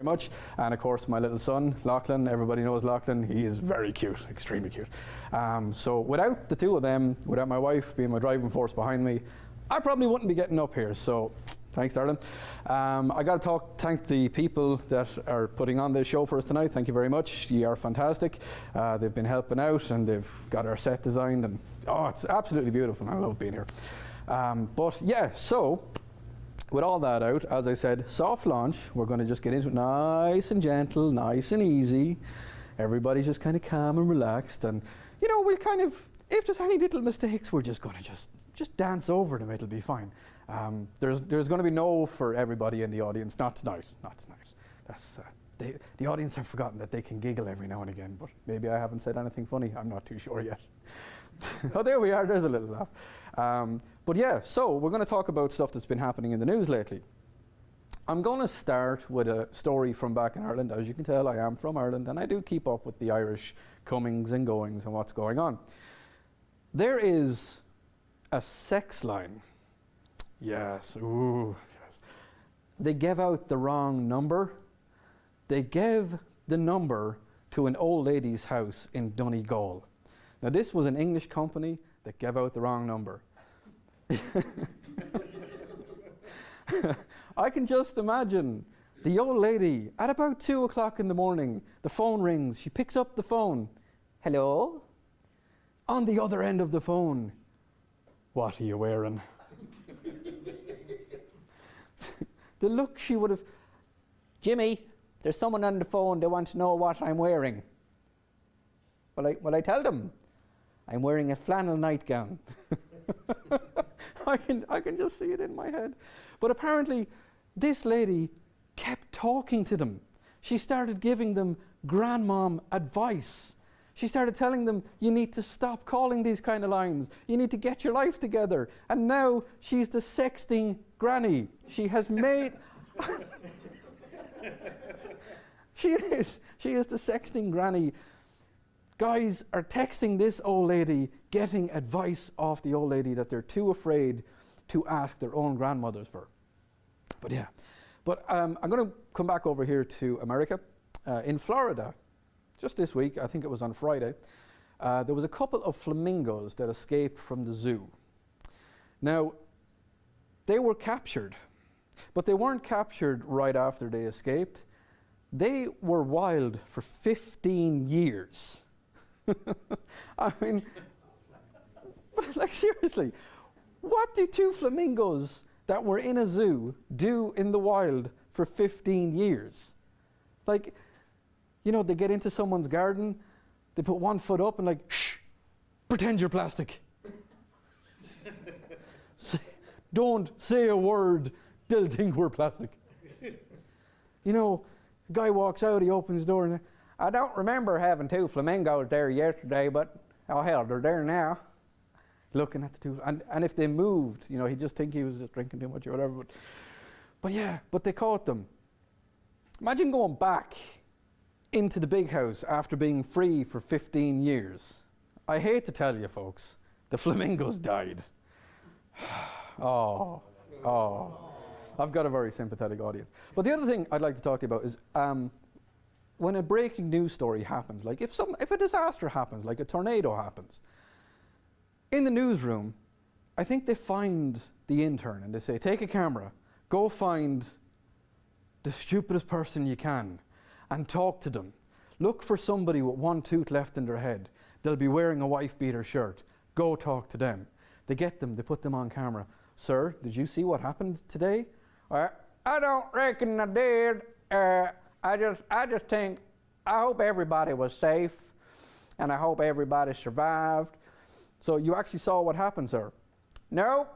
Very much. And of course, my little son, Lachlan, everybody knows Lachlan. He is very cute, extremely cute. So without the two of them, without my wife being my driving force behind me, I probably wouldn't be getting up here. So thanks, darling. I got to thank the people that are putting on this show for us tonight. Thank you very much. You are fantastic. They've been helping out and they've got our set designed. And oh, it's absolutely beautiful. I love being here. But yeah, so with all that out, as I said, soft launch. We're going to just get into it nice and gentle, nice and easy. Everybody's just kind of calm and relaxed. And, you know, we'll kind of, if there's any little mistakes, we're just going to just dance over them. It'll be fine. There's going to be no for everybody in the audience. Not tonight. Not tonight. That's, the audience have forgotten that they can giggle every now and again. But maybe I haven't said anything funny. I'm not too sure yet. Oh, there we are. There's a little laugh. But yeah, so we're going to talk about stuff that's been happening in the news lately. I'm going to start with a story from back in Ireland. As you can tell, I am from Ireland, and I do keep up with the Irish comings and goings and what's going on. There is a sex line. Yes. Ooh. Yes. They gave out the wrong number. They gave the number to an old lady's house in Donegal. Now, this was an English company that gave out the wrong number. I can just imagine the old lady at about 2 o'clock in the morning. The phone rings. She picks up the phone. Hello? On the other end of the phone. What are you wearing? The look she would have. Jimmy, there's someone on the phone, they want to know what I'm wearing. Well, I tell them, I'm wearing a flannel nightgown. I can just see it in my head. But apparently, this lady kept talking to them. She started giving them grandmom advice. She started telling them, you need to stop calling these kind of lines. You need to get your life together. And now she's the sexting granny. She has made... She is the sexting granny. Guys are texting this old lady, getting advice off the old lady that they're too afraid to ask their own grandmothers for. But yeah, I'm going to come back over here to America. In Florida, just this week, I think it was on Friday, there was a couple of flamingos that escaped from the zoo. Now, they were captured, but they weren't captured right after they escaped. They were wild for 15 years. I mean, like seriously, what do two flamingos that were in a zoo do in the wild for 15 years? Like, you know, they get into someone's garden, they put one foot up and like, shh, pretend you're plastic. Don't say a word, they'll think we're plastic. You know, a guy walks out, he opens the door and I don't remember having two flamingos there yesterday, but oh hell, they're there now. Looking at the two, and if they moved, you know, he'd just think he was just drinking too much or whatever. But they caught them. Imagine going back into the big house after being free for 15 years. I hate to tell you folks, the flamingos died. Oh. I've got a very sympathetic audience. But the other thing I'd like to talk to you about is when a breaking news story happens, like if a disaster happens, like a tornado happens, in the newsroom, I think they find the intern and they say, take a camera, go find the stupidest person you can and talk to them. Look for somebody with one tooth left in their head. They'll be wearing a wife-beater shirt. Go talk to them. They get them, they put them on camera. Sir, did you see what happened today? I don't reckon I did. I just think, I hope everybody was safe and I hope everybody survived. So you actually saw what happened, sir? Nope.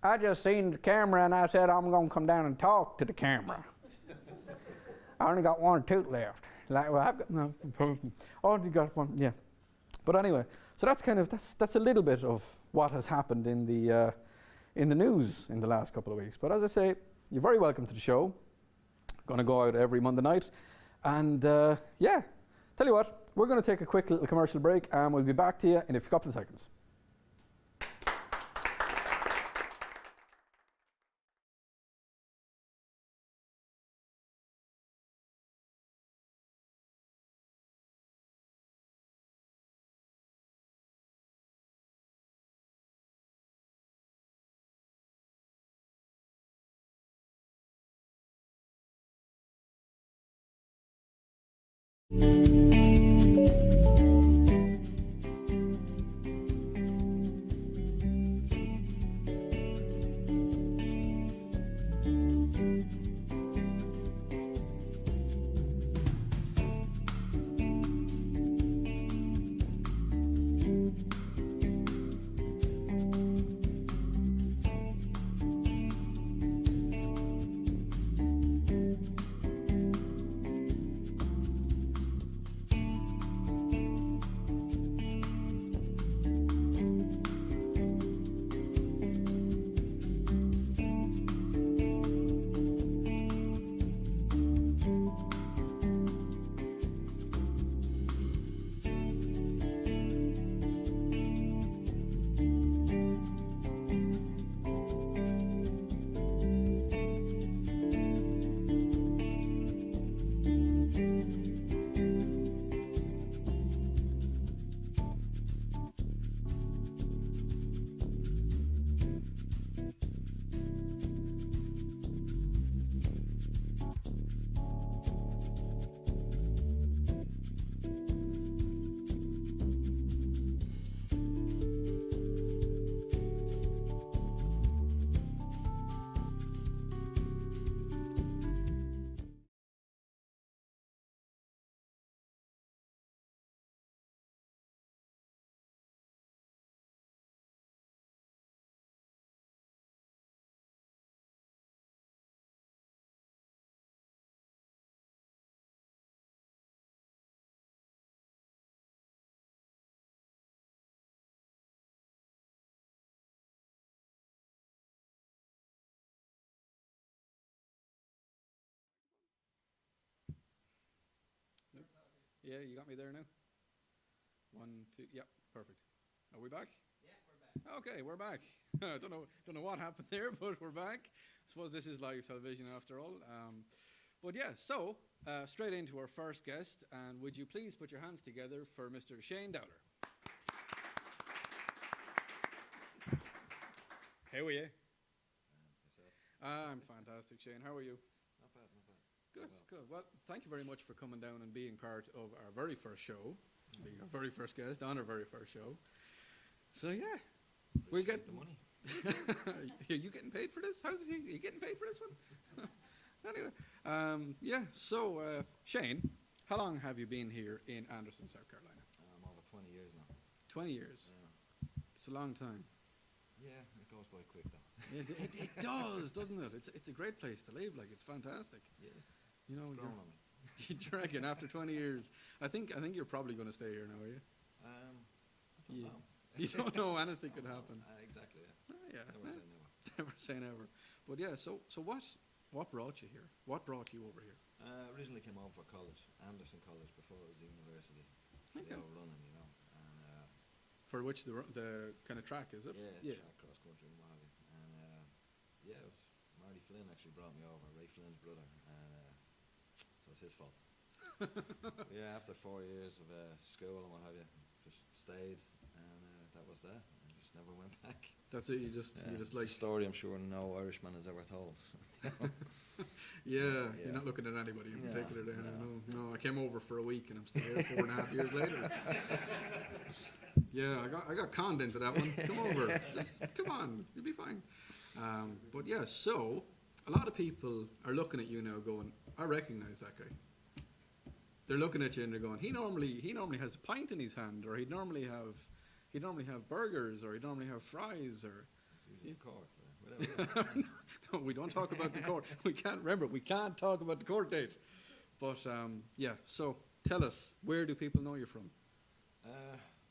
I just seen the camera and I said I'm going to come down and talk to the camera. I only got one tooth left. Like, well, I've got no. Oh, you got one, yeah. But anyway, so that's a little bit of what has happened in the news in the last couple of weeks. But as I say, you're very welcome to the show. Going to go out every Monday night. And yeah, tell you what, we're going to take a quick little commercial break and we'll be back to you in a couple of seconds. Yeah, you got me there now? 1, 2, yep, perfect. Are we back? Yeah, we're back. Okay, we're back. I don't know what happened there, but we're back. I suppose this is live television after all. But yeah, so straight into our first guest, and would you please put your hands together for Mr. Shane Dowder. How are you? I'm fantastic, Shane. How are you? Not bad, not bad. Good, Well. good. Well, thank you very much for coming down and being part of our very first show, being our very first guest on our very first show. So yeah, we get the money. Are you getting paid for this? How's he? Are you getting paid for this one? Anyway, yeah. So Shane, how long have you been here in Anderson, South Carolina? I'm over 20 years now. 20 years. Yeah. It's a long time. Yeah, it goes by quick though. It does, doesn't it? It's a great place to live. Like, it's fantastic. Yeah. You know, It's grown on me. you reckon after 20 years? I think you're probably going to stay here now, are you? I don't Yeah. know. You don't know anything could happen. Exactly, yeah. Oh, yeah. Never say never. Never say never. But yeah, so what brought you here? What brought you over here? Originally came over for college, Anderson College, before it was the university. Okay. They were running, you know. And, For which the kind of track, is it? yeah, track, cross country and what have you. And yeah, it was Marty Flynn actually brought me over, Ray Flynn's brother, and so it's his fault. Yeah, after 4 years of school and what have you, just stayed, and that was that. I just never went back. That's it. You just It's like a story I'm sure no Irishman has ever told. yeah, yeah. You're not looking at anybody in Yeah, particular there. no. No. I came over for a week and I'm still here 4.5 years later. Yeah, I got conned into that one. Come over. Just come on, you'll be fine. But yeah, so a lot of people are looking at you now going, I recognize that guy. They're looking at you and they're going, he normally has a pint in his hand, or he'd normally have burgers, or he'd normally have fries, or It's usually court, whatever. no, we don't talk about the court. We can't talk about the court date. But yeah, so tell us, where do people know you from?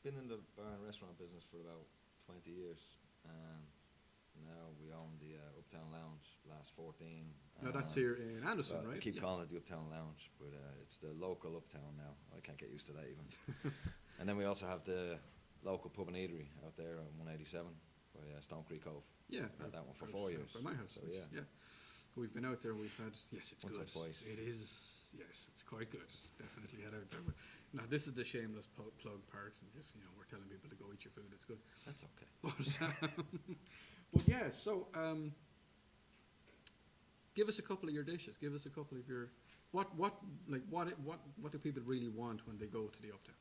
Been in the bar and restaurant business for about 20 years, and now we own the Uptown Lounge, last 14. Now that's and, here in Anderson, well, right? I keep Yeah. calling it the Uptown Lounge, but it's the local Uptown now. I can't get used to that even. And then we also have the local pub and eatery out there on 187 by Stone Creek Cove. Yeah, Had that one for out 4 years. By my house, So, yeah. yeah. We've been out there. We've had it's Once or good. twice. It is. Yes, it's quite good. Definitely head out there. But now this is the shameless plug part, and just we're telling people to go eat your food. It's good. That's okay. But yeah, so give us a couple of your dishes. Give us a couple of your what do people really want when they go to the Uptown?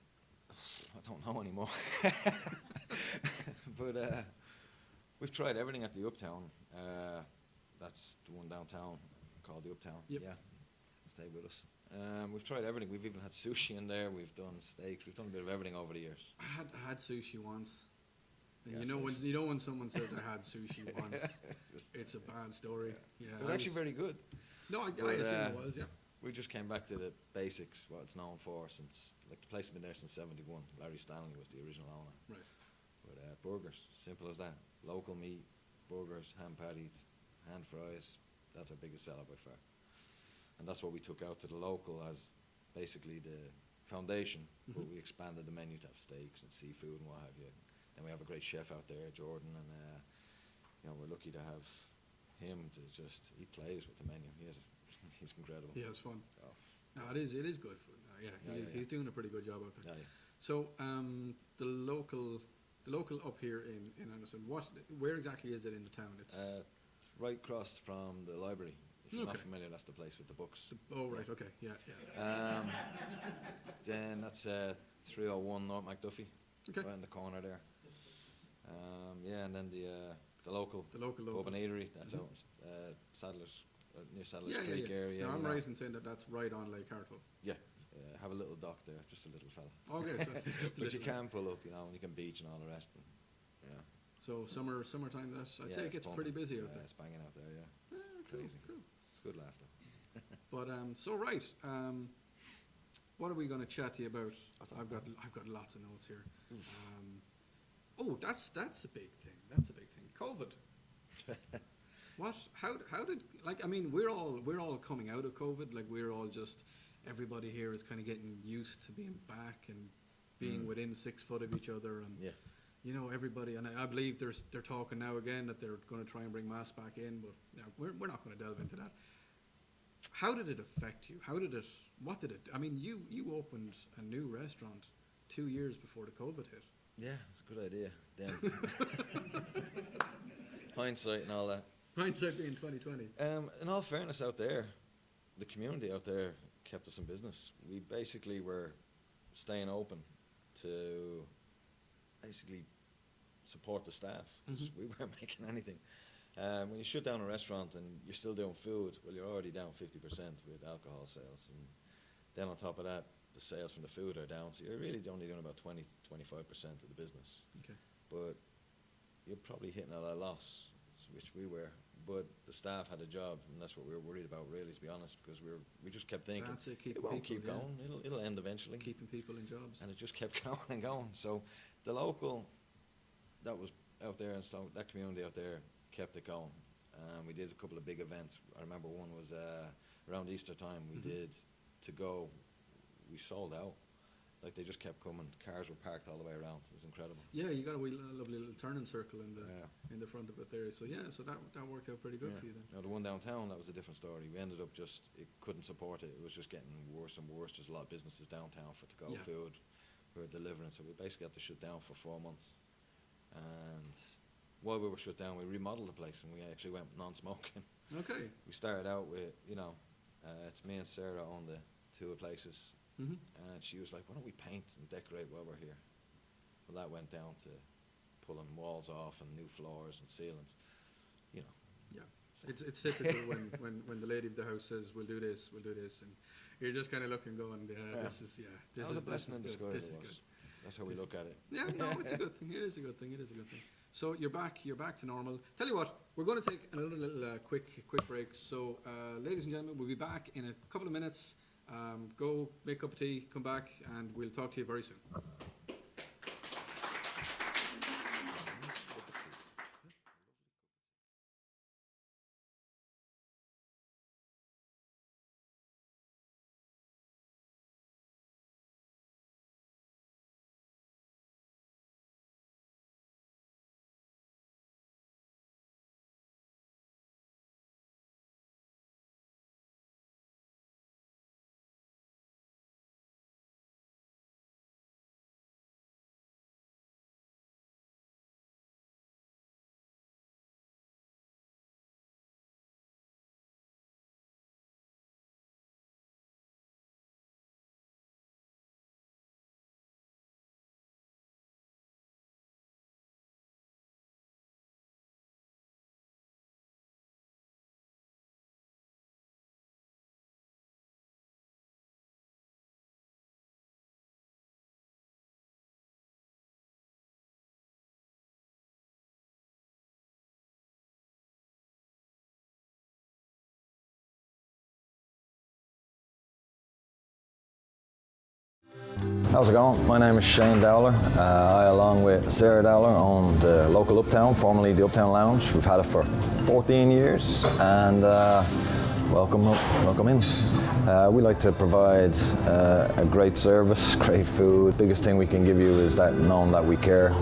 I don't know anymore. But we've tried everything at the Uptown. That's the one downtown called the Uptown. Yep. Yeah, stay with us. We've tried everything. We've even had sushi in there. We've done steaks. We've done a bit of everything over the years. I had sushi once. And Yeah, when someone says I had sushi once, it's a bad story. Yeah, It was actually very good. No, I But, assume it was. Yeah. We just came back to the basics, what it's known for since, like the place has been there since '71. Larry Stanley was the original owner. Right. But burgers, simple as that. Local meat, burgers, ham patties, hand fries. That's our biggest seller by far. And that's what we took out to the local as basically the foundation. But Mhm. we expanded the menu to have steaks and seafood and what have you. And we have a great chef out there, Jordan, and we're lucky to have him to just, he plays with the menu. He's incredible. Yeah, it's fun. Oh, No, it is good food. Yeah, Yeah. he's doing a pretty good job out there. yeah. So the local up here in Anderson, where exactly is it in the town? It's It's right across from the library. If you're not Okay. familiar, that's the place with the books. oh right, okay, yeah. Then that's 301 North McDuffie, Okay. right in the corner there. Yeah, and then the local The local. pub and eatery, that's Mhm. out in Sadler's, near Sadler's Yeah, Creek area. No, you I'm know. right in saying that's right on Lake Hartwell. Yeah, have a little dock there, just a little fella. Okay, so just a But you little- can pull up, and you can beach and all the rest. Yeah. So summertime, I'd Yeah, say it it's gets pumping. pretty busy out Yeah, there. it's banging out there, yeah. Ah, cool, Crazy. cool. It's good laughter. But so right, what are we going to chat to you about? I don't I've got lots of notes here. Oh, that's a big thing. That's a big thing. COVID. What? How did? Like, I mean, we're all coming out of COVID. Like, we're all just everybody here is kind of getting used to being back and being within 6 foot of each other, and you know, everybody, and I believe they're talking now again that they're going to try and bring masks back in, but you know, we're not going to delve into that. How did it affect you? What did it, I mean, you opened a new restaurant 2 years before the COVID hit. Yeah, it's a good idea then. Hindsight and all that. Hindsight being 2020. In all fairness, out there, the community out there kept us in business. We basically were staying open to basically support the staff. 'Cause we weren't making anything. When you shut down a restaurant and you're still doing food, well, you're already down 50% with alcohol sales. And then on top of that, the sales from the food are down. So you're really only doing about 25% of the business. Okay. But you're probably hitting at a loss, which we were. But the staff had a job, and that's what we were worried about, really, to be honest, because we just kept thinking, That's it, it won't keep going. It'll end eventually. Keeping people in jobs. And it just kept going and going. So the local that was out there, and so that community out there kept it going. We did a couple of big events. I remember one was around Easter time. We did to go. We sold out. Like, they just kept coming. Cars were parked all the way around. It was incredible. Yeah, you got a lovely little turning circle in the front of it there. So yeah, so that worked out pretty good for you then. Now the one downtown, that was a different story. We ended up it couldn't support it. It was just getting worse and worse. There's a lot of businesses downtown for to-go food. We were delivering, so we basically had to shut down for 4 months. And while we were shut down, we remodeled the place, and we actually went non-smoking. Okay. We started out with, it's me and Sarah own the two places. And she was like, why don't we paint and decorate while we're here? Well, that went down to pulling walls off and new floors and ceilings, Yeah. So. It's typical when the lady of the house says, we'll do this, and you're just kind of looking going, this is. That was a blessing in disguise. That's how we look at it. Yeah, no, it's a good thing. It is a good thing. So you're back to normal. Tell you what, we're going to take another little quick break. So ladies and gentlemen, we'll be back in a couple of minutes. Go make a cup of tea, come back, and we'll talk to you very soon. How's it going? My name is Shane Dowder. I, along with Sarah Dowder, own the local Uptown, formerly the Uptown Lounge. We've had it for 14 years, and welcome in. We like to provide a great service, great food. Biggest thing we can give you is that knowing that we care.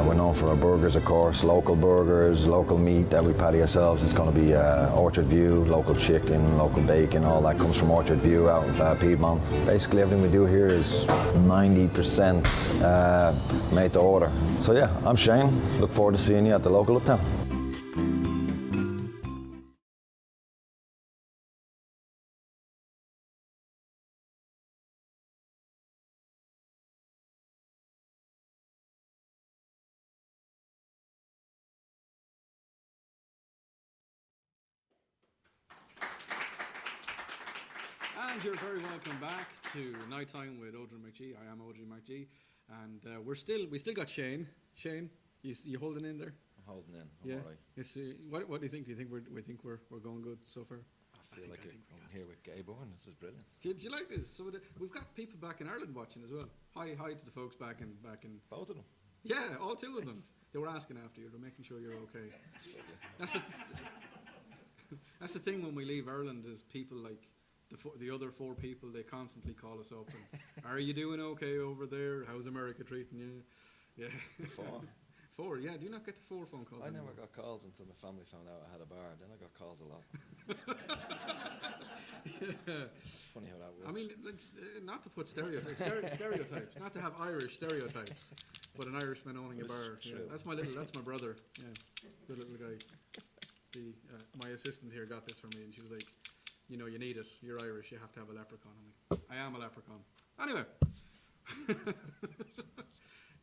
We're known for our burgers, of course, local burgers, local meat that we patty ourselves. It's going to be Orchard View, local chicken, local bacon, all that comes from Orchard View out of Piedmont. Basically everything we do here is 90% made to order. So yeah, I'm Shane. Look forward to seeing you at the local Uptown. And you're very welcome back to Nighttime with Odran McG. I am Odran McG, and we still got Shane. Shane, you holding in there? I'm holding in. I'm all right. What do you think? Do you think we're going good so far? I feel like I'm here with Gayborn. This is brilliant. Did you like this? So we've got people back in Ireland watching as well. Hi to the folks back in. Both of them. Yeah, all two of them. They were asking after you. They're making sure you're okay. That's the thing when we leave Ireland is people like the other 4 people, they constantly call us up and, are you doing okay over there? How's America treating you? Yeah. 4. 4, yeah. Do you not get the 4 phone calls I anymore? never got calls until my family found out I had a bar. Then I got calls a lot. Yeah. It's funny how that works. I mean, like, not to put stereotypes, not to have Irish stereotypes, but an Irishman owning a But it's bar. Yeah. true. That's my brother. Yeah, good little guy. My assistant here got this for me, and she was like, you know, you need it. You're Irish. You have to have a leprechaun. I'm like, I am a leprechaun. Anyway.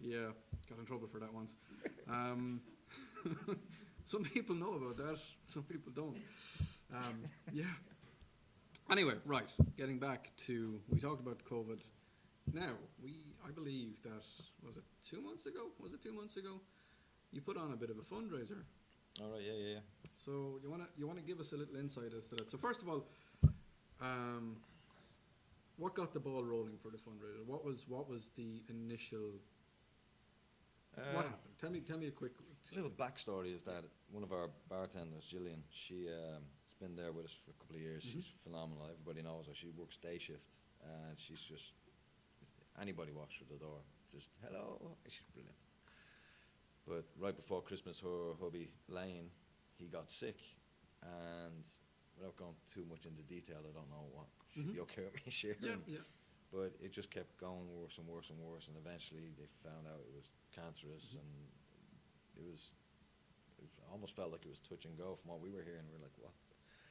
Yeah, got in trouble for that once. Some people know about that. Some people don't. Yeah. Anyway, right. Getting back to, we talked about COVID. Now, I believe that, was it 2 months ago? You put on a bit of a fundraiser. All right, yeah. So you wanna give us a little insight as to that. So first of all, what got the ball rolling for the fundraiser? What was the initial? What happened? Tell me a quick. Little backstory is that one of our bartenders, Gillian, she's been there with us for a couple of years. Mhm. She's phenomenal. Everybody knows her. She works day shift, and she's just, anybody walks through the door, just hello. She's brilliant. But right before Christmas, her hubby Lane, he got sick, and without going too much into detail, I don't know what should be okay with me sharing. Yeah. But it just kept going worse and worse and worse, and eventually they found out it was cancerous, and it almost felt like it was touch and go from what we were hearing. We were like, what?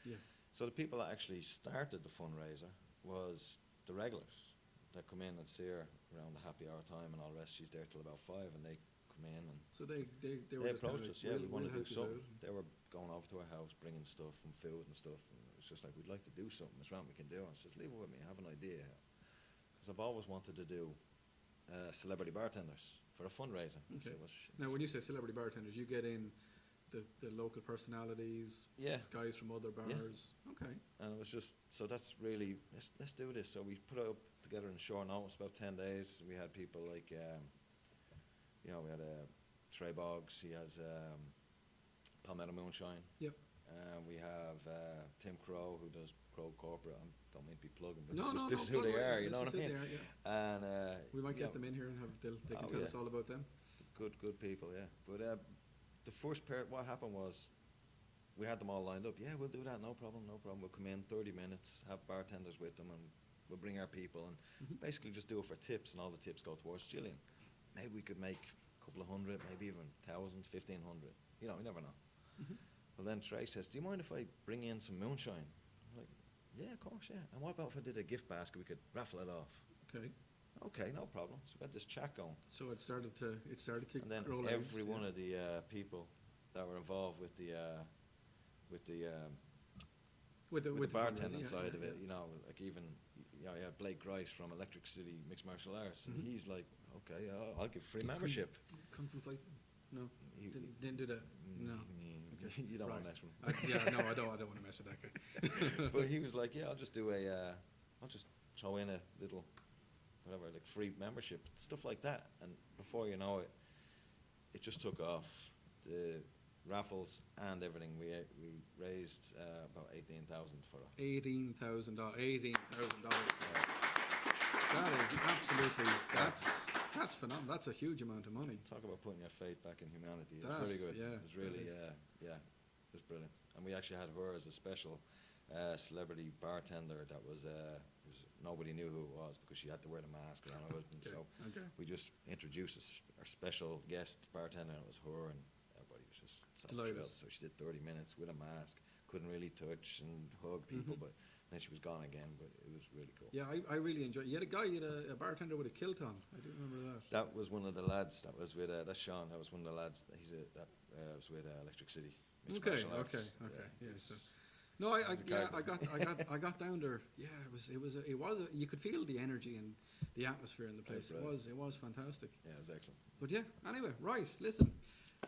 Yeah. So the people that actually started the fundraiser was the regulars that come in and see her around the happy hour time and all the rest. She's there till about 5, and they come in and So they were they just kinda approached like, us. Yeah, we want to do help you something. out. They were going over to our house, bringing stuff and food and stuff. And it was just like, we'd like to do something. It's around we can do. And I said, leave it with me. I have an idea. Because I've always wanted to do celebrity bartenders for a fundraiser. I Okay. said, well, shit. Now, when you say celebrity bartenders, you get in the local personalities, Yeah. guys from other Yeah. bars. Okay. And it was just, so that's really, let's do this. So we put it up together in short notice, about 10 days. We had people like, we had Trey Boggs, he has Palmetto Moonshine. Yep. We have Tim Crow, who does Crow Corporate. I don't mean to be plugging, but No, this is who plug they away. are, you know what I This is mean? who they are, yeah. And We might you get know, them in here and they can Oh, tell yeah. us all about them. good people, yeah. But the first pair, what happened was, we had them all lined up. Yeah, we'll do that, no problem. We'll come in 30 minutes, have bartenders with them, and we'll bring our people, and Mhm. basically just do it for tips, and all the tips go towards Gillian. Maybe we could make a couple of hundred, maybe even 1,000, 1,500. You know, you never know. Mhm. Well, then Trey says, do you mind if I bring in some moonshine? I'm like, yeah, of course, yeah. And what about if I did a gift basket, we could raffle it off? Okay. Okay, no problem. So we had this chat going. So it started to And then grow every legs, one yeah. of the people that were involved with the with the fundraising, bartending yeah, side yeah, of it, yeah. you know, like even, you know, you had Blake Grice from Electric City Mixed Martial Arts, and Mhm. he's like, okay, I'll give free Couldn't membership. Contemplate? No. He- Didn't do that. No. Okay. You don't want Right. to mess with him. Yeah, no, I don't want to mess with that guy. But he was like, yeah, I'll just do I'll just throw in a little, whatever, like free membership, stuff like that. And before you know it, it just took off. The raffles and everything, we raised about 18,000 for it. $18,000. That is absolutely, that's phenomenal. That's a huge amount of money. Talk about putting your faith back in humanity. It's That, really good. yeah, It was really, that it was brilliant. And we actually had her as a special celebrity bartender that was nobody knew who it was because she had to wear the mask around her husband. Okay, So okay. we just introduced our special guest bartender, and it was her, and everybody was just so Delighted. thrilled. So she did 30 minutes with a mask, couldn't really touch and hug people, Mhm. but then she was gone again, but it was really cool. Yeah, I really enjoy. You had a bartender with a kilt on. I do remember that. That was one of the lads that was with, that's Sean, that was one of the lads, that was with Electric City. Mixed Okay, Martial Arts. okay. Yeah, it's- so- No, it was a character. I got down there. Yeah, it was you could feel the energy and the atmosphere in the place. Right. It was fantastic. Yeah, it was excellent. But yeah, anyway, right. Listen,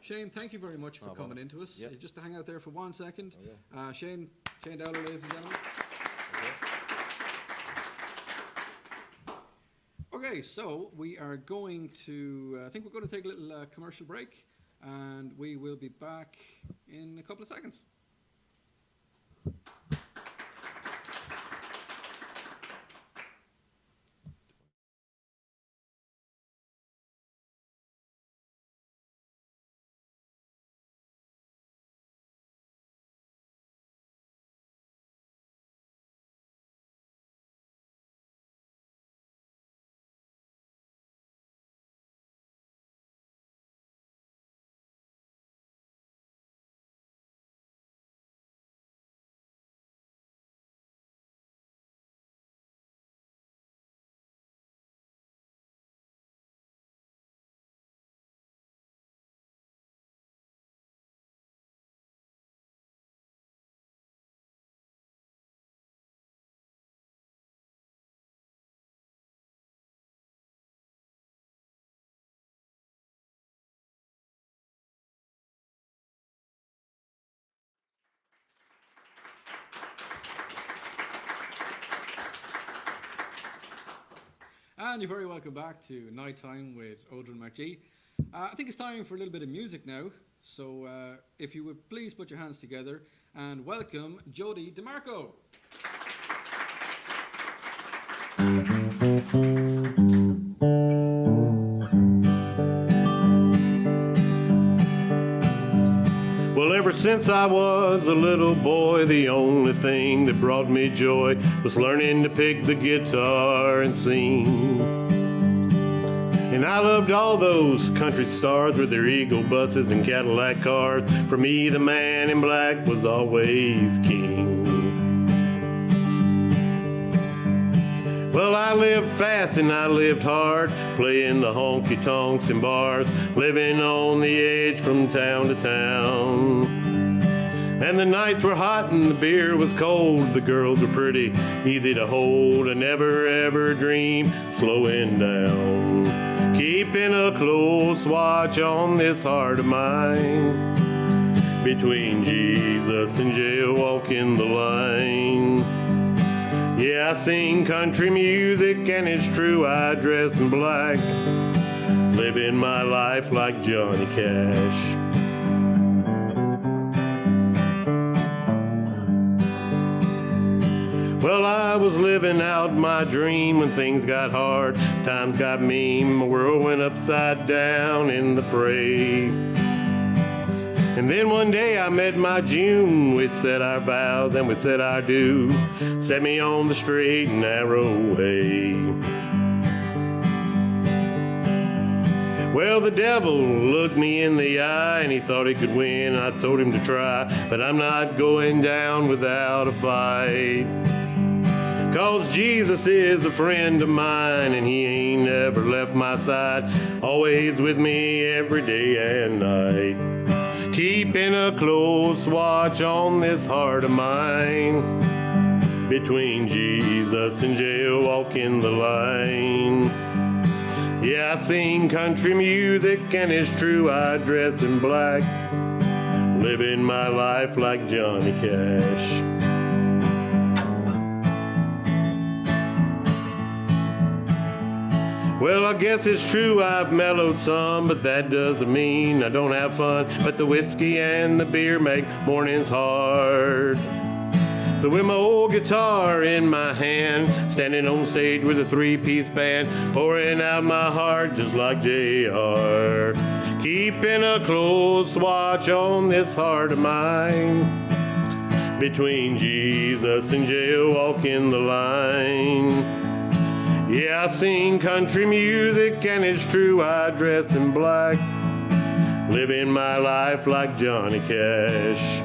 Shane, thank you very much for No coming bother. into us. Yep. Just to hang out there for 1 second. Oh, yeah. Shane Dowder, ladies and gentlemen. Okay, so we are going to, I think we're going to take a little commercial break, and we will be back in a couple of seconds. And you're very welcome back to Nighttime with Odran McG. I think it's time for a little bit of music now. So if you would please put your hands together and welcome Jodi Dimarco. Well, ever since I was a little boy, the only thing that brought me joy was learning to pick the guitar and sing. And I loved all those country stars with their Eagle buses and Cadillac cars. For me, the man in black was always king. Well, I lived fast and I lived hard, playing the honky-tonks and bars, living on the edge from town to town. And the nights were hot and the beer was cold, the girls were pretty, easy to hold. I never ever dreamed slowing down, keeping a close watch on this heart of mine. Between Jesus and jail, walking the line. Yeah, I sing country music, and it's true, I dress in black, living my life like Johnny Cash. Well, I was living out my dream when things got hard, times got mean, my world went upside down in the fray. And then one day I met my June, we said our vows and we said our do, set me on the straight and narrow way. Well, the devil looked me in the eye and he thought he could win. I told him to try, but I'm not going down without a fight. 'Cause Jesus is a friend of mine and he ain't never left my side, always with me every day and night. Keeping a close watch on this heart of mine. Between Jesus and jail, walking the line. Yeah, I sing country music, and it's true, I dress in black, living my life like Johnny Cash. Well, I guess it's true I've mellowed some, but that doesn't mean I don't have fun. But the whiskey and the beer make mornings hard. So with my old guitar in my hand, standing on stage with a three-piece band, pouring out my heart just like JR. Keeping a close watch on this heart of mine. Between Jesus and jail, walking the line. Yeah, I sing country music, and it's true, I dress in black, living my life like Johnny Cash.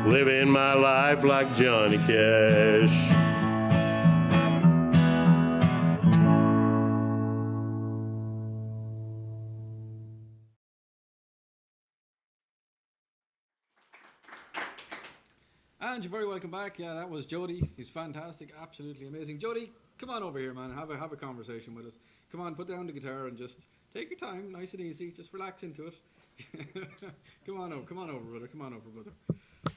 Living my life like Johnny Cash. And you're very welcome back. Yeah, that was Jodi. He's fantastic, absolutely amazing. Jodi, come on over here, man. Have a conversation with us. Come on, put down the guitar and just take your time, nice and easy. Just relax into it. Come on over, brother. Come on over, brother.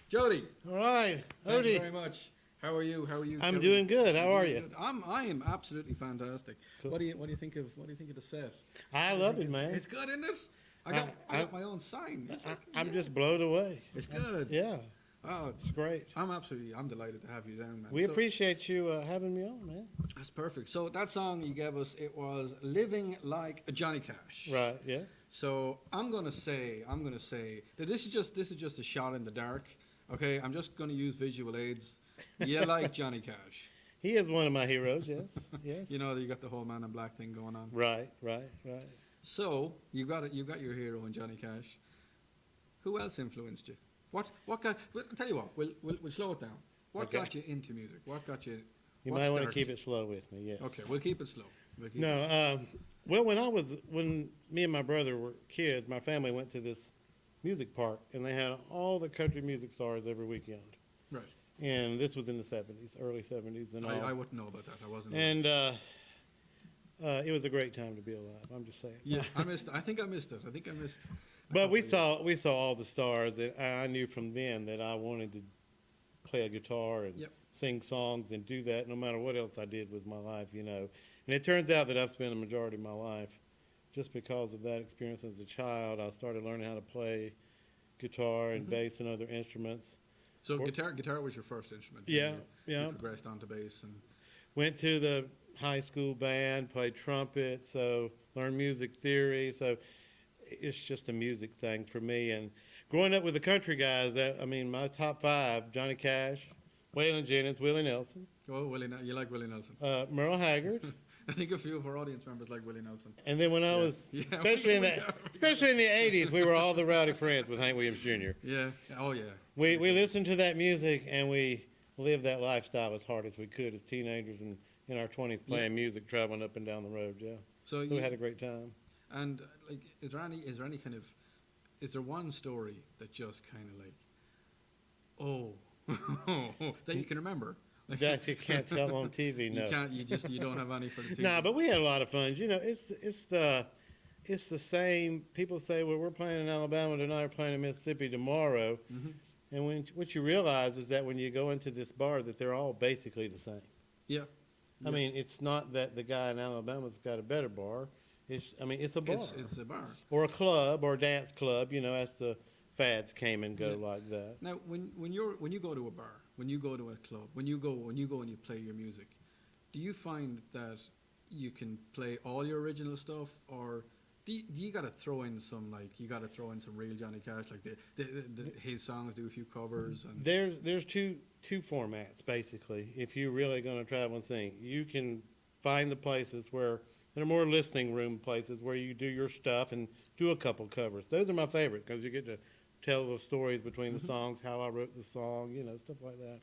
Jodi. All right, Thank you Odie. very much. How are you? I'm doing good. How are you? I am absolutely fantastic. Cool. What do you think of the set? I love it, man. It's good, isn't it? I got my own sign. I'm just blown away. It's good. Yeah, Oh, it's great. I'm delighted to have you down, man. We So- appreciate you having me on, man. That's perfect. So that song you gave us, it was "Living Like a Johnny Cash." Right? Yeah. So I'm gonna say that this is just a shot in the dark. Okay, I'm just gonna use visual aids. You like Johnny Cash? He is one of my heroes. Yes. Yes. You know, you got the whole Man in Black thing going on. Right. So you got your hero in Johnny Cash. Who else influenced you? What got? Well, I'll tell you what. We'll slow it down. What Okay. got you into music? What got you? You what might want to started keep you? it slow with me. Yes. Okay, we'll keep it slow. No. Well, when me and my brother were kids, my family went to this music park, and they had all the country music stars every weekend. Right. And this was in the 70s, early 70s, and all. I wouldn't know about that. I wasn't. And it was a great time to be alive. I'm just saying. Yeah, I missed. I think I missed it. But we saw all the stars, and I knew from then that I wanted to play a guitar and Yep. sing songs and do that no matter what else I did with my life, you know. And it turns out that I've spent a majority of my life just because of that experience as a child. I started learning how to play guitar and bass and other instruments. So guitar was your first instrument. Yeah, You yeah. progressed onto bass and. Went to the high school band, played trumpet, so learned music theory. So it's just a music thing for me. And growing up with the country guys, my top 5: Johnny Cash, Waylon Jennings, Willie Nelson, Oh, you like Willie Nelson? Merle Haggard. I think a few of our audience members like Willie Nelson. And then when I was, especially in the 80s, we were all the rowdy friends with Hank Williams Jr. Yeah. Oh, yeah. We listened to that music and we lived that lifestyle as hard as we could as teenagers and in our 20s playing music, traveling up and down the road. Yeah. So we had a great time. And like, is there any kind of, is there one story that just kind of like, that you can remember? Like, That you can't tell on TV. No. You can't. You don't have any for the TV. Nah, but we had a lot of fun. You know, it's the same. People say, well, we're playing in Alabama tonight, we're playing in Mississippi tomorrow. Mm-hmm. And what you realize is that when you go into this bar, that they're all basically the same. Yeah. I mean, it's not that the guy in Alabama's got a better bar. It's a bar. It's a bar. Or a club or a dance club, you know, as the fads came and go like that. Now, when you go to a bar, when you go to a club, when you go and you play your music, do you find that you can play all your original stuff, or do you got to throw in some real Johnny Cash, like his songs, do a few covers? And There's two formats basically. If you're really going to travel and sing, you can find the places where there are more listening room places where you do your stuff and do a couple covers. Those are my favorite because you get to tell the stories between the songs, how I wrote the song, you know, stuff like that.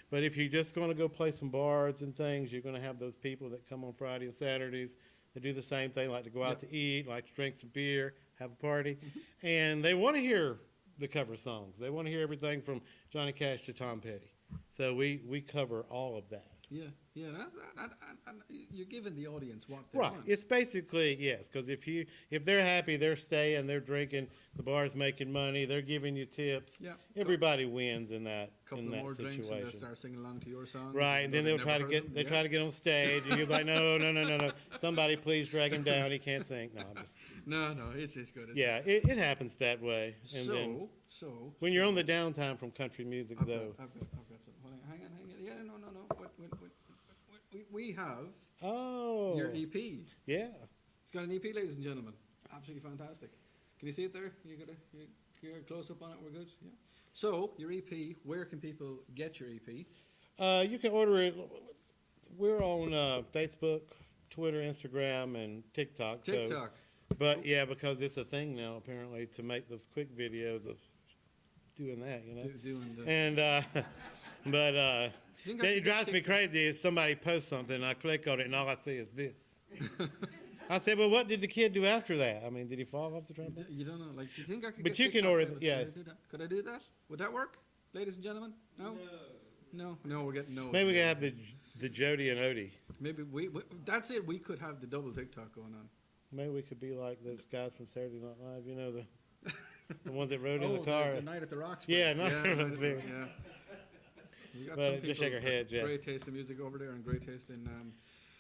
But if you're just going to go play some bars and things, you're going to have those people that come on Friday and Saturdays that do the same thing, like to go out to eat, like to drink some beer, have a party. And they want to hear the cover songs. They want to hear everything from Johnny Cash to Tom Petty. So we cover all of that. Yeah. You're giving the audience what they Right. want. It's basically, yes, because if they're happy, they're staying, they're drinking, the bar's making money, they're giving you tips. Yeah. Everybody wins in that Couple in of that more situation. drinks and they'll start singing along to your songs. Right, and then they'll try to get on stage, and you're like, no. Somebody please drag him down. He can't sing. No, I'm just kidding. No, it's good. Yeah, it happens that way. And then when you're on the downtime from country music, I've though. got something. Hold on, hang on. Yeah, no. We have your EP. Yeah. It's got an EP, ladies and gentlemen. Absolutely fantastic. Can you see it there? You get a close up on it. We're good. Yeah. So your EP. Where can people get your EP? You can order it. We're on Facebook, Twitter, Instagram, and TikTok. TikTok. But yeah, because it's a thing now apparently to make those quick videos of doing that, you know. Doing the. And but it drives me crazy if somebody posts something and I click on it and all I see is this. I said, well, what did the kid do after that? I mean, did he fall off the trampoline? You don't know. Like, do you think I could? But get you can TikTok order. famous? Yeah. Could I do that? Would that work, ladies and gentlemen? No. No. We're getting no. Maybe we can have the Jodi and Odie. Maybe we. That's it. We could have the double TikTok going on. Maybe we could be like those guys from Saturday Night Live. You know the ones that rode in the car. The night at the Rocks. Yeah, Night at the Rocks. Yeah. You got But some just shake our heads, yeah. Great taste in music over there, and great taste in.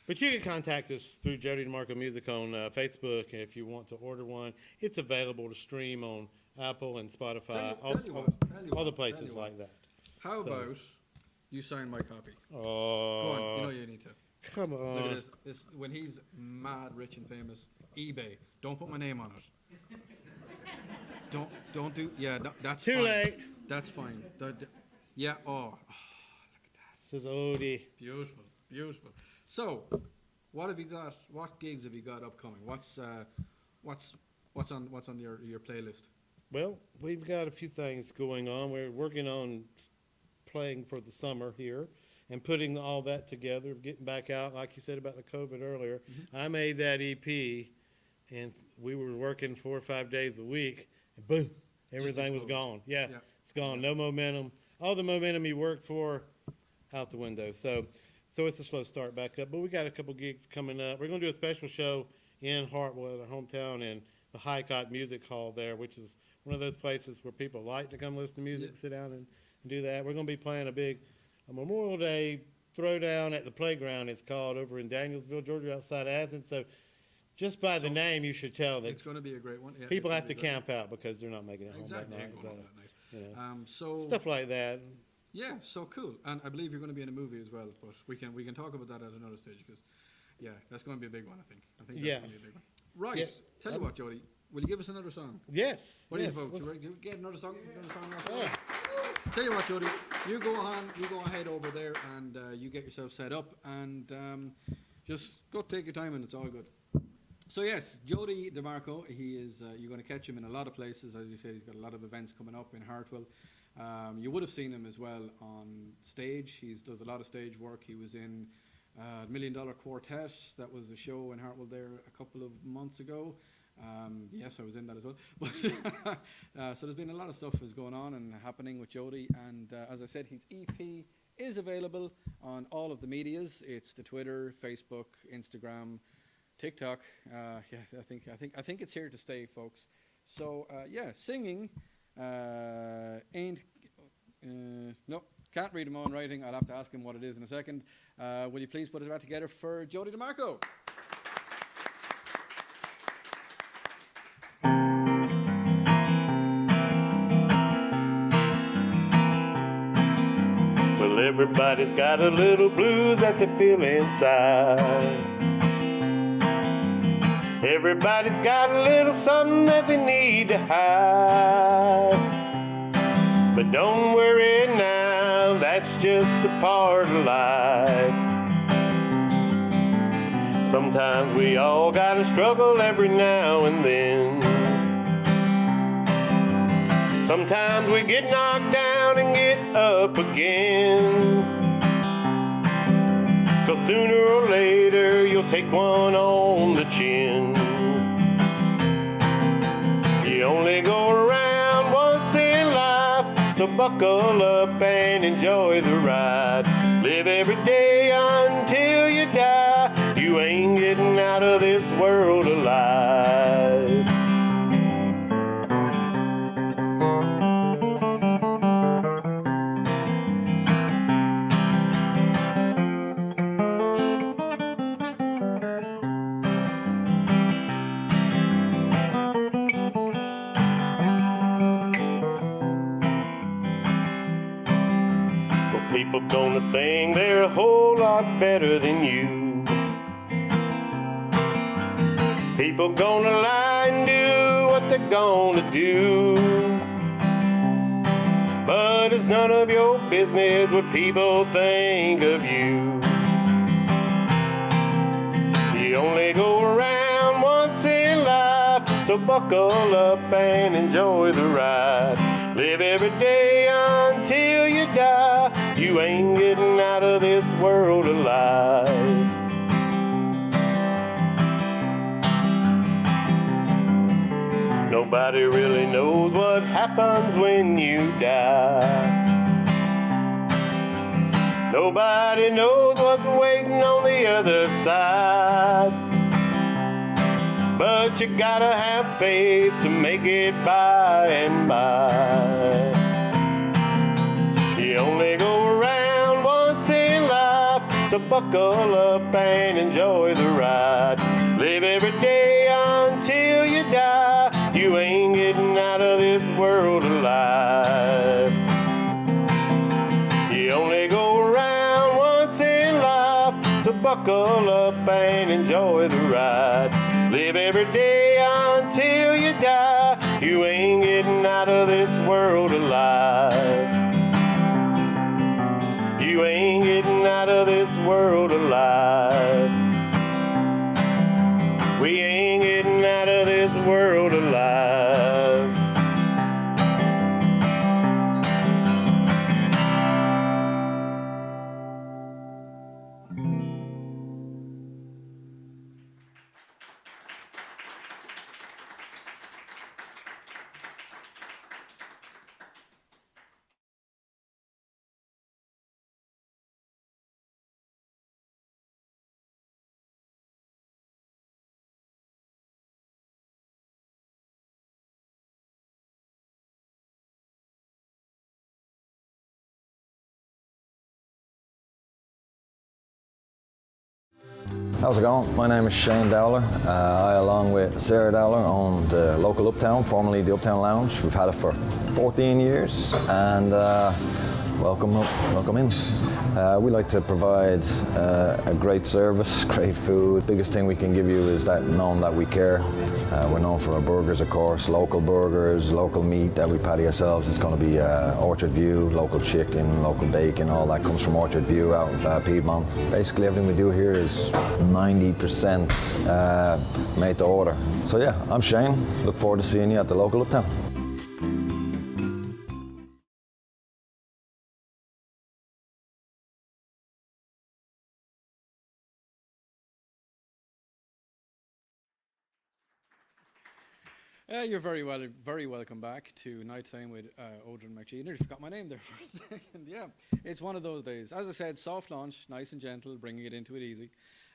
But you can contact us through Jodi Dimarco Music on Facebook if you want to order one. It's available to stream on Apple and Spotify, all the places like that. How about you sign my copy? Oh, Go on, you know you need to. Come on. Look at this. This when he's mad, rich, and famous. eBay. Don't put my name on it. Don't do. Yeah, no, that's Too fine. late. That's fine. Yeah. Oh, look at that. This is Odie. Beautiful. So, what have you got? What gigs have you got upcoming? What's on your playlist? Well, we've got a few things going on. We're working on playing for the summer here and putting all that together, getting back out, like you said about the COVID earlier. Mm-hmm. I made that EP, and we were working 4 or 5 days a week, and boom, everything was gone. Yeah, it's gone. No momentum. All the momentum you worked for, out the window. So it's a slow start back up. But we got a couple gigs coming up. We're going to do a special show in Hartwell, our hometown, in the Highcott Music Hall there, which is one of those places where people like to come listen to music, sit down and do that. We're going to be playing a big a Memorial Day throwdown at the playground. It's called over in Danielsville, Georgia, outside Athens. So just by the name, you should tell that It's going to be a great one. Yeah, people it's have gonna to be great. camp out because they're not making it home Exactly. that night. Going So, home that night. you know, So stuff like that. yeah, so cool. And I believe you're going to be in a movie as well, but we can talk about that at another stage because, yeah, that's going to be a big one. I think Yeah. that's going to be a big one. Right. Yeah. Tell you what, Jody, will you give us another song? Yes. What yes. do you vote? let's- You get another song? Yeah. Tell you what, Jody, you go ahead over there and you get yourself set up and just go take your time and it's all good. So yes, Jodi Dimarco, he is, you're going to catch him in a lot of places. As you say, he's got a lot of events coming up in Hartwell. You would have seen him as well on stage. He does a lot of stage work. He was in $1 Million Quartet. That was a show in Hartwell there a couple of months ago. Yes, I was in that as well. But so there's been a lot of stuff is going on and happening with Jodi. And as I said, his EP is available on all of the medias. It's the Twitter, Facebook, Instagram, TikTok. Yeah, I think it's here to stay, folks. So yeah, singing ain't no, can't read him on writing. I'll have to ask him what it is in a second. Will you please put it back together for Jodi Dimarco? Well, everybody's got a little blues that they feel inside. Everybody's got a little something that they need to hide. But don't worry now, that's just a part of life. Sometimes we all gotta struggle every now and then. Sometimes we get knocked down and get up again. 'Cause sooner or later you'll take one on the chin. You only go around once in life, so buckle up and enjoy the ride. Live every day until you die. You ain't getting out of this world alive. People gonna think they're a whole lot better than you. People gonna lie and do what they're gonna do. But it's none of your business what people think of you. You only go around once in life, so buckle up and enjoy the ride. Live every day until you die. You ain't getting out of this world alive. Nobody really knows what happens when you die. Nobody knows what's waiting on the other side. But you gotta have faith to make it by and by. You only go around once in life, so buckle up and enjoy the ride. Live every day until you die. You ain't getting out of this world alive. You only go around once in life, so buckle up and enjoy the ride. Live every day until you die. You ain't getting out of this world alive. You ain't getting out of this world alive. We ain't getting out of this world alive. How's it going? My name is Shane Dowder. I, along with Sarah Dowder, own the local Uptown, formerly the Uptown Lounge. We've had it for 14 years, and welcome in. We like to provide a great service, great food. Biggest thing we can give you is that knowing that we care. We're known for our burgers, of course, local burgers, local meat that we patty ourselves. It's going to be Orchard View, local chicken, local bacon, all that comes from Orchard View out of Piedmont. Basically everything we do here is 90% made to order. So yeah, I'm Shane. Look forward to seeing you at the local Uptown. You're very welcome back to Nighttime with Odran McG. Nearly forgot my name there for a second. Yeah, it's one of those days. As I said, soft launch, nice and gentle, bringing it into it easy.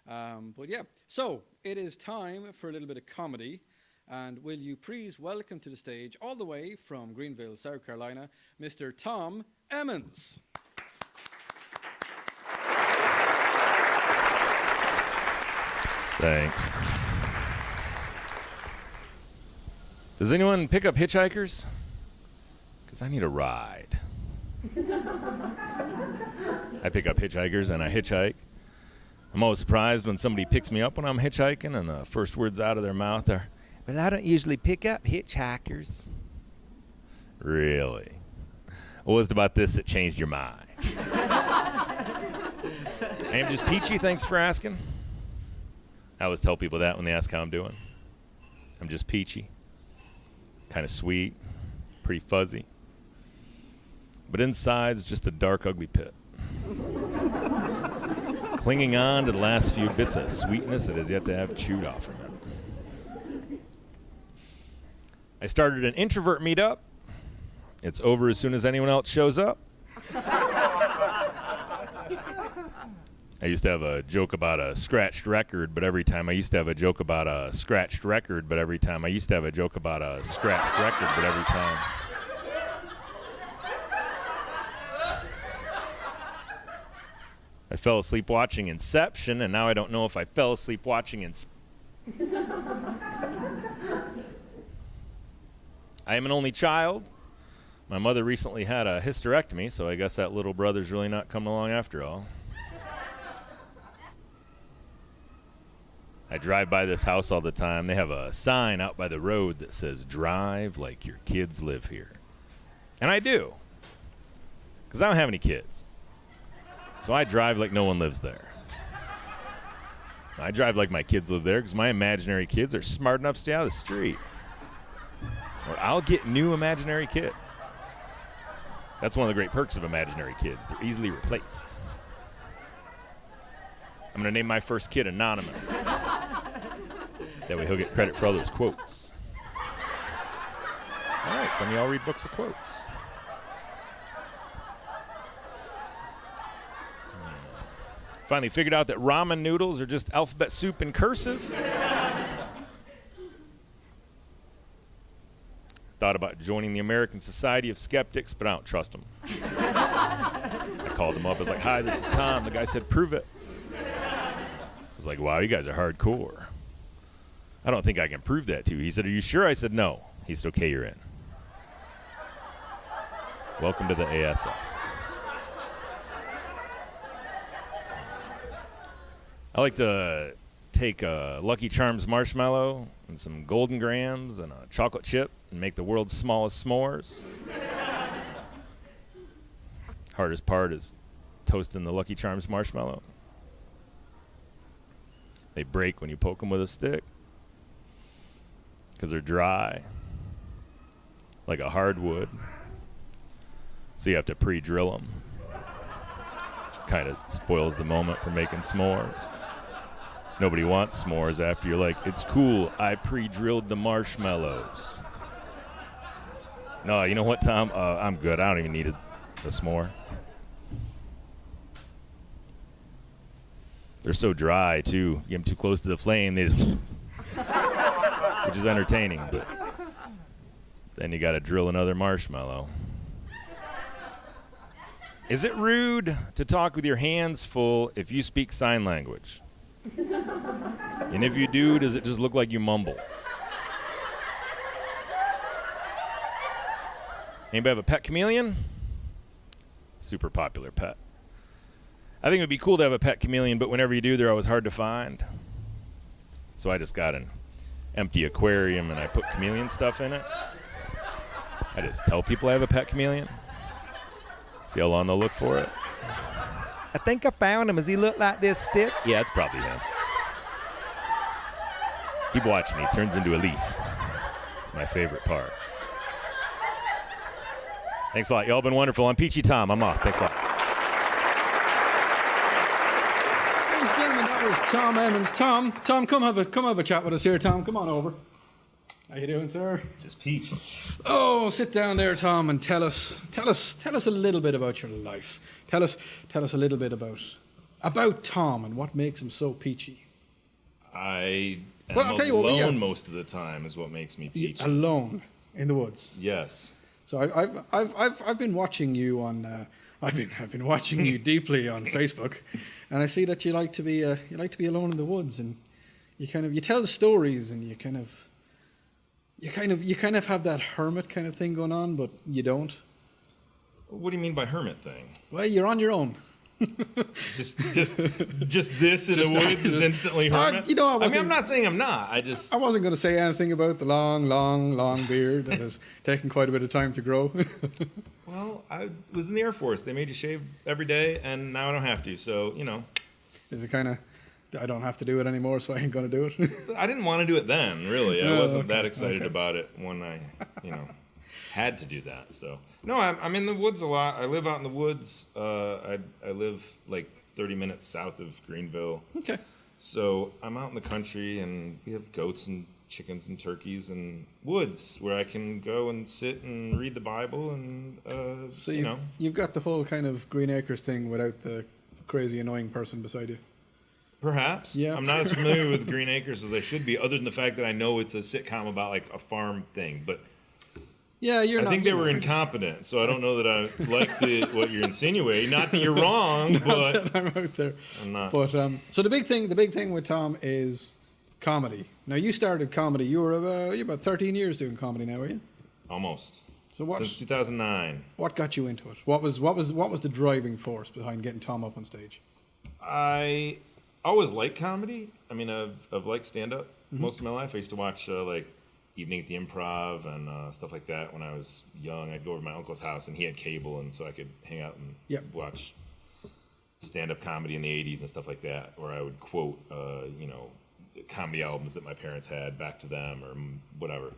But yeah, so it is time for a little bit of comedy. And will you please welcome to the stage, all the way from Greenville, South Carolina, Mr. Tom Emmons. Thanks. Does anyone pick up hitchhikers? Because I need a ride. I pick up hitchhikers and I hitchhike. I'm always surprised when somebody picks me up when I'm hitchhiking and the first words out of their mouth are, "Well, I don't usually pick up hitchhikers." Really? What was it about this that changed your mind? I am just peachy, thanks for asking. I always tell people that when they ask how I'm doing. I'm just peachy. Kind of sweet, pretty fuzzy. But inside is just a dark, ugly pit. Clinging on to the last few bits of sweetness it has yet to have chewed off from it. I started an introvert meetup. It's over as soon as anyone else shows up. I used to have a joke about a scratched record, but every time I used to have a joke about a scratched record, but every time I used to have a joke about a scratched record, but every time. I fell asleep watching Inception, and now I don't know if I fell asleep watching I am an only child. My mother recently had a hysterectomy, so I guess that little brother's really not coming along after all. I drive by this house all the time. They have a sign out by the road that says, "Drive like your kids live here." And I do, because I don't have any kids. So I drive like no one lives there. I drive like my kids live there because my imaginary kids are smart enough to stay out of the street. Or I'll get new imaginary kids. That's one of the great perks of imaginary kids. They're easily replaced. I'm going to name my first kid Anonymous. That way he'll get credit for all those quotes. All right, some of y'all read books of quotes. Finally figured out that ramen noodles are just alphabet soup in cursive. Thought about joining the American Society of Skeptics, but I don't trust them. I called him up. I was like, "Hi, this is Tom." The guy said, "Prove it." I was like, "Wow, you guys are hardcore." "I don't think I can prove that to you." He said, "Are you sure?" I said, "No." He said, "Okay, you're in." Welcome to the ASS. I like to take a Lucky Charms marshmallow and some Golden Grams and a chocolate chip and make the world's smallest s'mores. Hardest part is toasting the Lucky Charms marshmallow. They break when you poke them with a stick because they're dry, like a hardwood. So you have to pre-drill them. Which kind of spoils the moment for making s'mores. Nobody wants s'mores after you're like, "It's cool, I pre-drilled the marshmallows." No, you know what, Tom? I'm good. I don't even need a s'more. They're so dry, too. You get them too close to the flame, they just which is entertaining, but then you got to drill another marshmallow. Is it rude to talk with your hands full if you speak sign language? And if you do, does it just look like you mumble? Anybody have a pet chameleon? Super popular pet. I think it would be cool to have a pet chameleon, but whenever you do, they're always hard to find. So I just got an empty aquarium and I put chameleon stuff in it. I just tell people I have a pet chameleon. See how long they'll look for it. I think I found him. Does he look like this stick? Yeah, it's probably him. Keep watching. He turns into a leaf. It's my favorite part. Thanks a lot. Y'all been wonderful. I'm Peachy Tom. I'm off. Thanks a lot. Ladies and gentlemen, that was Tom Emmons. Tom, come have a chat with us here. Tom, come on over. How you doing, sir? Just Peach. Oh, sit down there, Tom, and tell us a little bit about your life. Tell us a little bit about Tom and what makes him so peachy. I am Well, I'll tell you what, alone most of the time is what makes me peachy. Alone in the woods. Yes. So I've been watching you on I've been watching you deeply on Facebook, and I see that you like to be alone in the woods, and you tell stories, and you kind of have that hermit kind of thing going on, but you don't. What do you mean by hermit thing? Well, you're on your own. Just this in the woods is instantly hermit? I'm not saying I'm not. I wasn't going to say anything about the long beard that has taken quite a bit of time to grow. Well, I was in the Air Force. They made you shave every day, and now I don't have to. So, Is it kind of, I don't have to do it anymore, so I ain't going to do it? I didn't want to do it then, really. I wasn't okay, that excited about it when I, had to do that. So, no, I'm in the woods a lot. I live out in the woods. I live like 30 minutes south of Greenville. Okay. So I'm out in the country, and we have goats and chickens and turkeys and woods where I can go and sit and read the Bible and, So you've got the whole kind of Green Acres thing without the crazy annoying person beside you. Perhaps. Yeah. I'm not as familiar with Green Acres as I should be, other than the fact that I know it's a sitcom about like a farm thing. But yeah, I think they were incompetent, so I don't know that I like what you're insinuating. Not that you're wrong, but I'm out there. I'm not. But so the big thing with Tom is comedy. Now you started comedy. You're about 13 years doing comedy now, are you? Almost. So since 2009. What got you into it? What was the driving force behind getting Tom up on stage? I always liked comedy. I mean, I've liked stand-up most of my life. I used to watch like Evening at the Improv and stuff like that when I was young. I'd go over to my uncle's house, and he had cable, and so I could hang out and watch stand-up comedy in the 80s and stuff like that, where I would quote, comedy albums that my parents had back to them or whatever.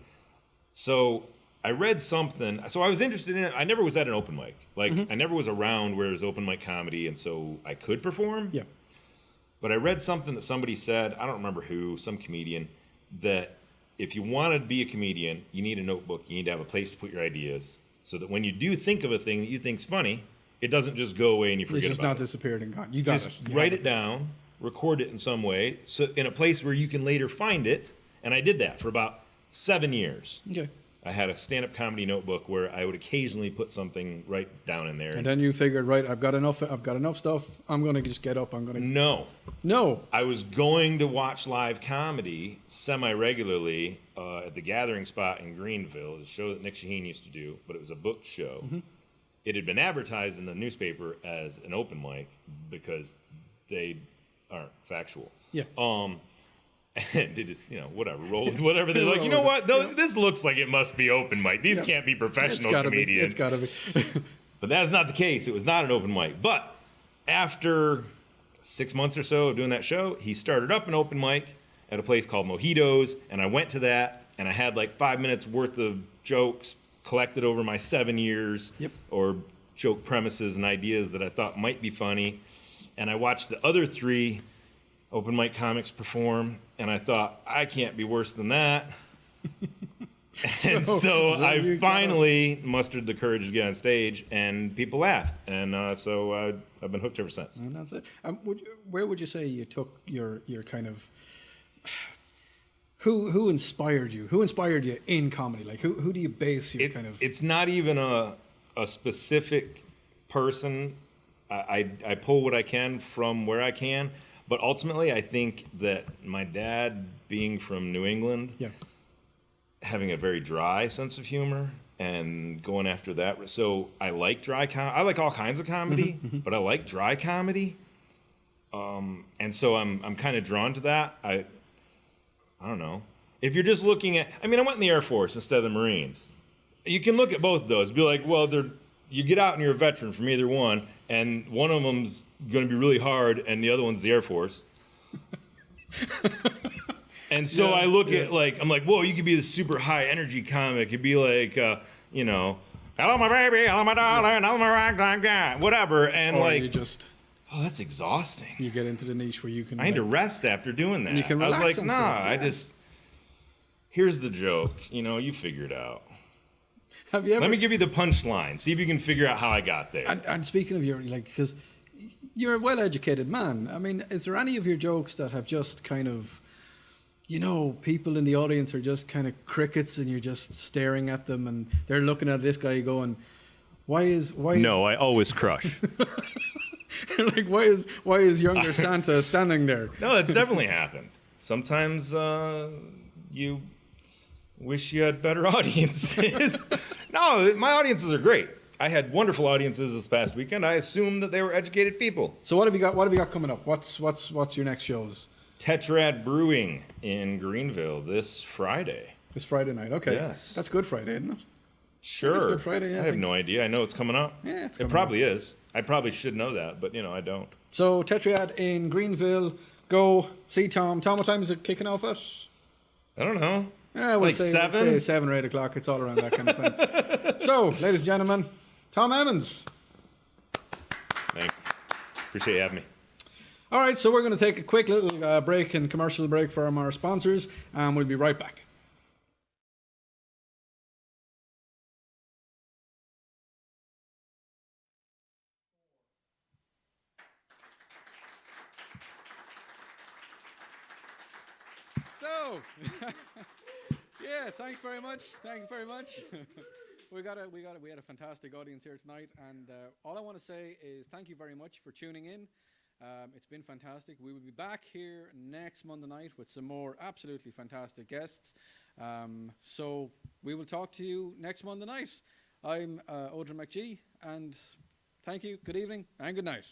So I read something. So I was interested in it. I never was at an open mic. I never was around where there's open mic comedy, and so I could perform. Yeah. But I read something that somebody said, I don't remember who, some comedian, that if you want to be a comedian, you need a notebook. You need to have a place to put your ideas so that when you do think of a thing that you think's funny, it doesn't just go away and you forget about it. It's just not disappeared and gone. You got it. Just write it down, record it in some way, so in a place where you can later find it. And I did that for about 7 years. Okay. I had a stand-up comedy notebook where I would occasionally put something right down in there. And then you figured, right, I've got enough stuff. I'm going to just get up. No. I was going to watch live comedy semi-regularly at the Gathering Spot in Greenville, a show that Nick Shaheen used to do, but it was a booked show. Mm-hmm. It had been advertised in the newspaper as an open mic because they aren't factual. Yeah. And they just, whatever, roll with whatever. They're like, you know what? This looks like it must be open mic. These can't be professional comedians. It's got to be. But that's not the case. It was not an open mic. But after 6 months or so of doing that show, he started up an open mic at a place called Mojitos, and I went to that, and I had like 5 minutes worth of jokes collected over my 7 years, or joke premises and ideas that I thought might be funny. And I watched the other 3 open mic comics perform, and I thought, I can't be worse than that. And so I finally mustered the courage to get on stage, and people laughed. And so I've been hooked ever since. And that's it. Where would you say you took your kind of... Who inspired you? Who inspired you in comedy? Like, who do you base your kind of... It's not even a specific person. I pull what I can from where I can. But ultimately, I think that my dad, being from New England, Yeah. having a very dry sense of humor and going after that. So I like I like all kinds of comedy, but I like dry comedy. And so I'm kind of drawn to that. I don't know. If you're just looking at, I mean, I went in the Air Force instead of the Marines. You can look at both of those, be like, well, you get out and you're a veteran from either one, and one of them's going to be really hard, and the other one's the Air Force. And so I look at, like, I'm like, whoa, you could be the super high energy comic. You'd be like, you know, hello, my baby, hello, my darling, hello, my ragtime guy, whatever. And Or like, you just oh, that's exhausting. you get into the niche where you can. I need to rest after doing that. And you can I was relax like, on nah, stage, yeah. Here's the joke. You know, you figure it out. Have you ever? Let me give you the punchline. See if you can figure out how I got there. And speaking of your, like, because you're a well-educated man. I mean, is there any of your jokes that have just kind of, you know, people in the audience are just kind of crickets, and you're just staring at them, and they're looking at this guy going, No, I always crush. They're like, why is younger Santa standing there? No, it's definitely happened. Sometimes you wish you had better audiences. No, my audiences are great. I had wonderful audiences this past weekend. I assumed that they were educated people. So what have you got? What have you got coming up? What's your next shows? Tetrad Brewing in Greenville this Friday. This Friday night. Okay. Yes. That's Good Friday, isn't it? Sure. Good Friday, yeah, I I have think. no idea. I know it's coming up. Yeah, it's It coming probably is. I probably should know that, but you know, I don't. So Tetrad in Greenville. Go see Tom. Tom, what time is it kicking off at? I don't know. Yeah, Like we'll 7? say 7 or 8 o'clock. It's all around that kind of time. So, ladies and gentlemen, Tom Evans. Thanks. Appreciate you having me. All right, so we're going to take a quick little break and commercial break from our sponsors, and we'll be right back. So, yeah, thanks very much. Thank you very much. We had a fantastic audience here tonight, and all I want to say is thank you very much for tuning in. It's been fantastic. We will be back here next Monday night with some more absolutely fantastic guests. So we will talk to you next Monday night. I'm Odran McG, and thank you, good evening, and good night.